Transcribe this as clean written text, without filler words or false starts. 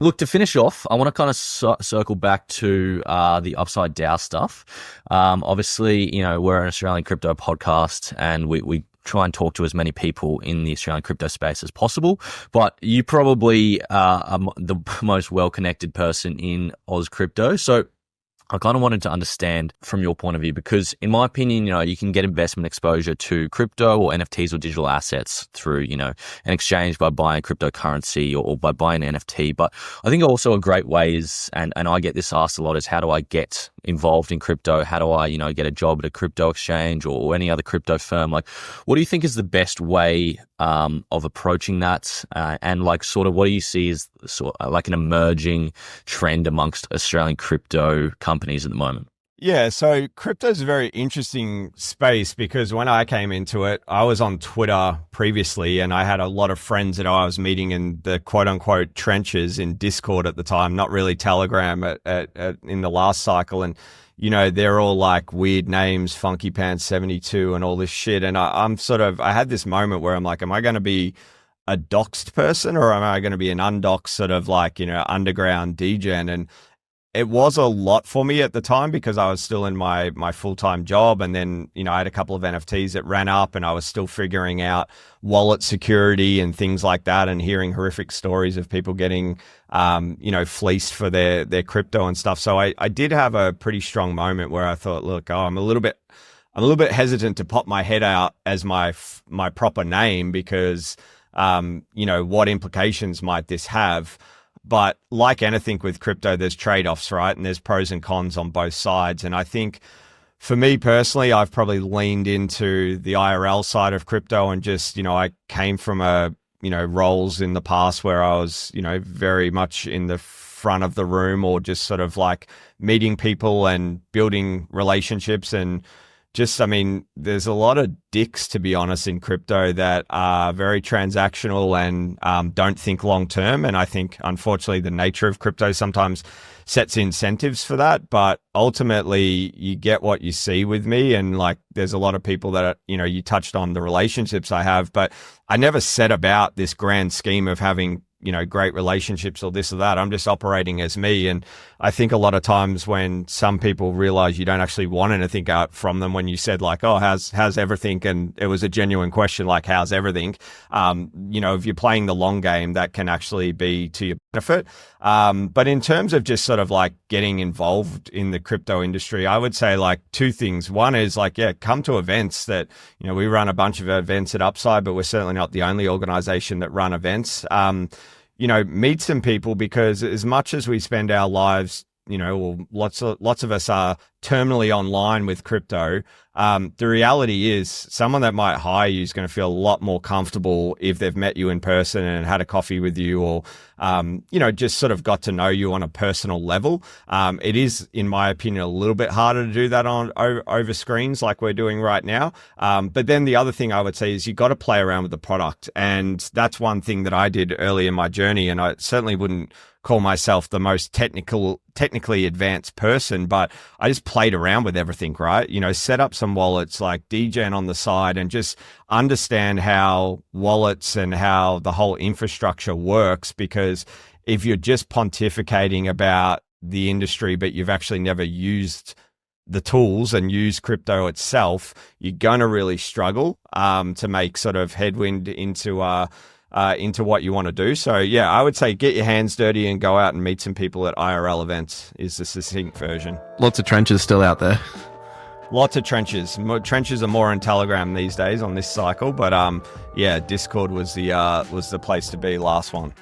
Look, to finish off, I want to kind of circle back to the Upside DAO stuff. Obviously, we're an Australian crypto podcast, and we try and talk to as many people in the Australian crypto space as possible. But you probably are the most well-connected person in Oz crypto. So I kind of wanted to understand from your point of view, because in my opinion, you can get investment exposure to crypto or NFTs or digital assets through, an exchange by buying cryptocurrency or by buying an NFT. But I think also a great way is, and I get this asked a lot, is how do I get involved in crypto? How do I, get a job at a crypto exchange or any other crypto firm? Like, what do you think is the best way of approaching that? And like, sort of, what do you see as like an emerging trend amongst Australian crypto companies at the moment? Yeah, so crypto is a very interesting space because when I came into it, I was on Twitter previously and I had a lot of friends that I was meeting in the quote unquote trenches in Discord at the time, not really Telegram in the last cycle. And, they're all like weird names, Funky Pants 72 and all this shit. And I had this moment where I'm like, am I going to be a doxed person or am I going to be an undoxed sort of like, underground degen? And it was a lot for me at the time because I was still in my full-time job. And then, I had a couple of NFTs that ran up and I was still figuring out wallet security and things like that and hearing horrific stories of people getting, fleeced for their crypto and stuff. So I did have a pretty strong moment where I thought, look, I'm a little bit hesitant to pop my head out as my proper name because, what implications might this have? But like anything with crypto, there's trade-offs, right? And there's pros and cons on both sides. And I think for me personally, I've probably leaned into the IRL side of crypto and just, I came from roles in the past where I was, very much in the front of the room or just sort of like meeting people and building relationships and just, there's a lot of dicks, to be honest, in crypto that are very transactional and don't think long term. And I think, unfortunately, the nature of crypto sometimes sets incentives for that. But ultimately, you get what you see with me. And like, there's a lot of people that, you touched on the relationships I have, but I never set about this grand scheme of having great relationships or this or that. I'm just operating as me. And I think a lot of times when some people realize you don't actually want anything out from them, when you said like, oh, how's everything? And it was a genuine question, like, how's everything? If you're playing the long game, that can actually be to your benefit. But in terms of just sort of like getting involved in the crypto industry, I would say like two things. One is like, come to events that, we run a bunch of events at Upside, but we're certainly not the only organization that run events. Meet some people because as much as we spend our lives, lots of us are terminally online with crypto. The reality is someone that might hire you is going to feel a lot more comfortable if they've met you in person and had a coffee with you or, just sort of got to know you on a personal level. It is, in my opinion, a little bit harder to do that over screens like we're doing right now. But then the other thing I would say is you got to play around with the product. And that's one thing that I did early in my journey. And I certainly wouldn't call myself the most technically advanced person, but I just played around with everything, right? Set up some wallets like degen on the side and just understand how wallets and how the whole infrastructure works. Because if you're just pontificating about the industry, but you've actually never used the tools and use crypto itself, you're going to really struggle to make sort of headwind into what you want to do. So yeah, I would say get your hands dirty and go out and meet some people at IRL events is the succinct version. Lots of trenches still out there. Lots of trenches. Trenches are more in Telegram these days on this cycle, but Discord was the place to be last one.